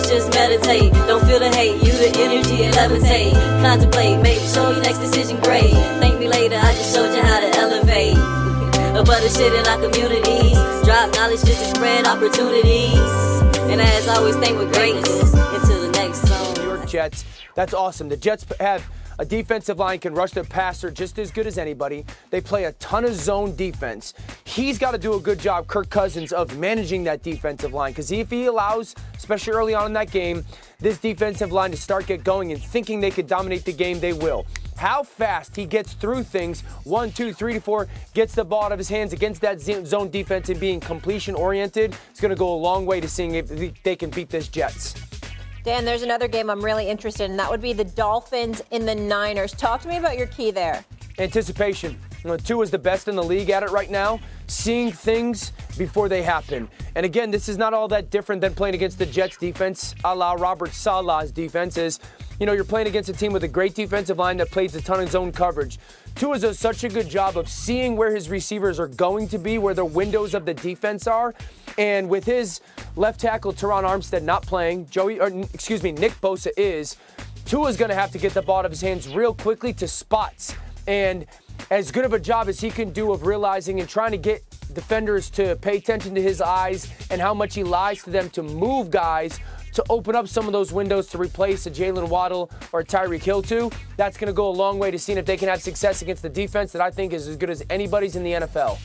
focus, just meditate. Don't feel the hate, use the energy and levitate. Contemplate, make sure your next decision great. Thank me later, I just showed you how to elevate. About the shit in our communities. Drop knowledge just to spread opportunities. And as always, think with greatness into the next zone. New York Jets, that's awesome. The Jets have a defensive line, can rush the passer just as good as anybody. They play a ton of zone defense. He's got to do a good job, Kirk Cousins, of managing that defensive line. Because if he allows, especially early on in that game, this defensive line to start get going and thinking they could dominate the game, they will. How fast he gets through things, 1, 2, 3 to 4, gets the ball out of his hands against that zone defense and being completion-oriented, it's going to go a long way to seeing if they can beat this Jets. Dan, there's another game I'm really interested in. That would be the Dolphins in the Niners. Talk to me about your key there. Anticipation. Tua is the best in the league at it right now, seeing things before they happen. And again, this is not all that different than playing against the Jets defense, a la Robert Saleh's defense is. You're playing against a team with a great defensive line that plays a ton of zone coverage. Tua does such a good job of seeing where his receivers are going to be, where the windows of the defense are. And with his left tackle, Teron Armstead, not playing, Nick Bosa is, Tua's going to have to get the ball out of his hands real quickly to spots. And as good of a job as he can do of realizing and trying to get defenders to pay attention to his eyes and how much he lies to them to move guys to open up some of those windows to replace a Jalen Waddle or a Tyreek Hill to, that's going to go a long way to seeing if they can have success against the defense that I think is as good as anybody's in the NFL.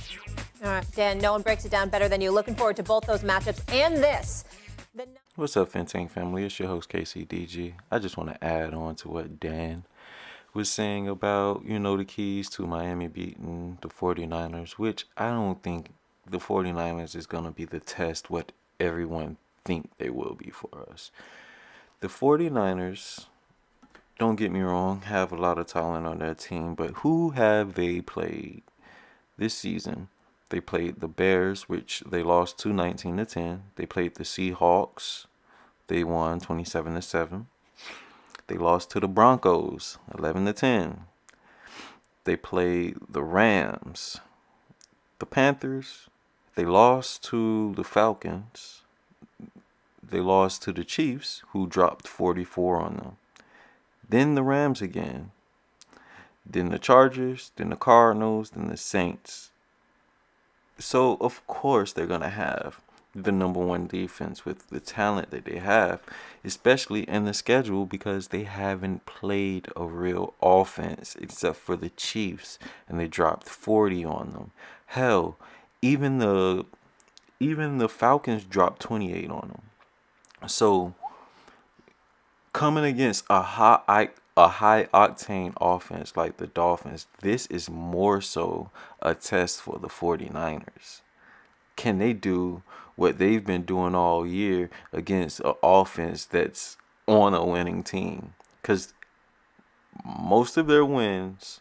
All right, Dan, no one breaks it down better than you. Looking forward to both those matchups and this. What's up, Phins family? It's your host, KCDG. I just want to add on to what Dan was saying about, the keys to Miami beating the 49ers, which I don't think the 49ers is going to be the test what everyone think they will be for us. The 49ers, don't get me wrong, have a lot of talent on their team, but who have they played this season? They played the Bears, which they lost to 19-10. They played the Seahawks. They won 27-7. They lost to the Broncos, 11-10. They played the Rams. The Panthers, they lost to the Falcons. They lost to the Chiefs, who dropped 44 on them. Then the Rams again. Then the Chargers, then the Cardinals, then the Saints. So, of course, they're going to have the number one defense with the talent that they have, especially in the schedule because they haven't played a real offense except for the Chiefs, and they dropped 40 on them. Hell, even the Falcons dropped 28 on them. So, coming against a high octane offense like the Dolphins, this is more so a test for the 49ers. Can they do what they've been doing all year against an offense that's on a winning team? Because most of their wins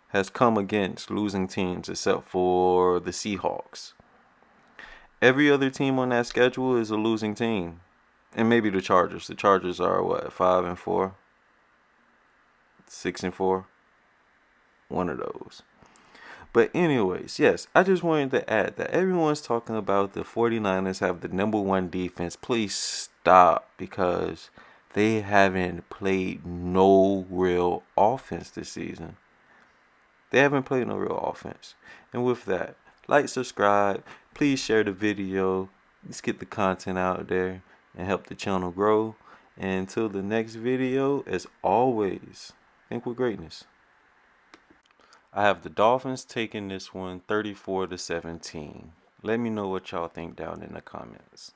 has come against losing teams except for the Seahawks. Every other team on that schedule is a losing team. And maybe the Chargers. The Chargers are 5-4? 6-4? One of those. But anyways, yes, I just wanted to add that everyone's talking about the 49ers have the number one defense. Please stop, because they haven't played no real offense this season. They haven't played no real offense. And with that, like, subscribe, please share the video. Let's get the content out there and help the channel grow. And until the next video, as always, think with greatness. I have the Dolphins taking this one 34-17. Let me know what y'all think down in the comments.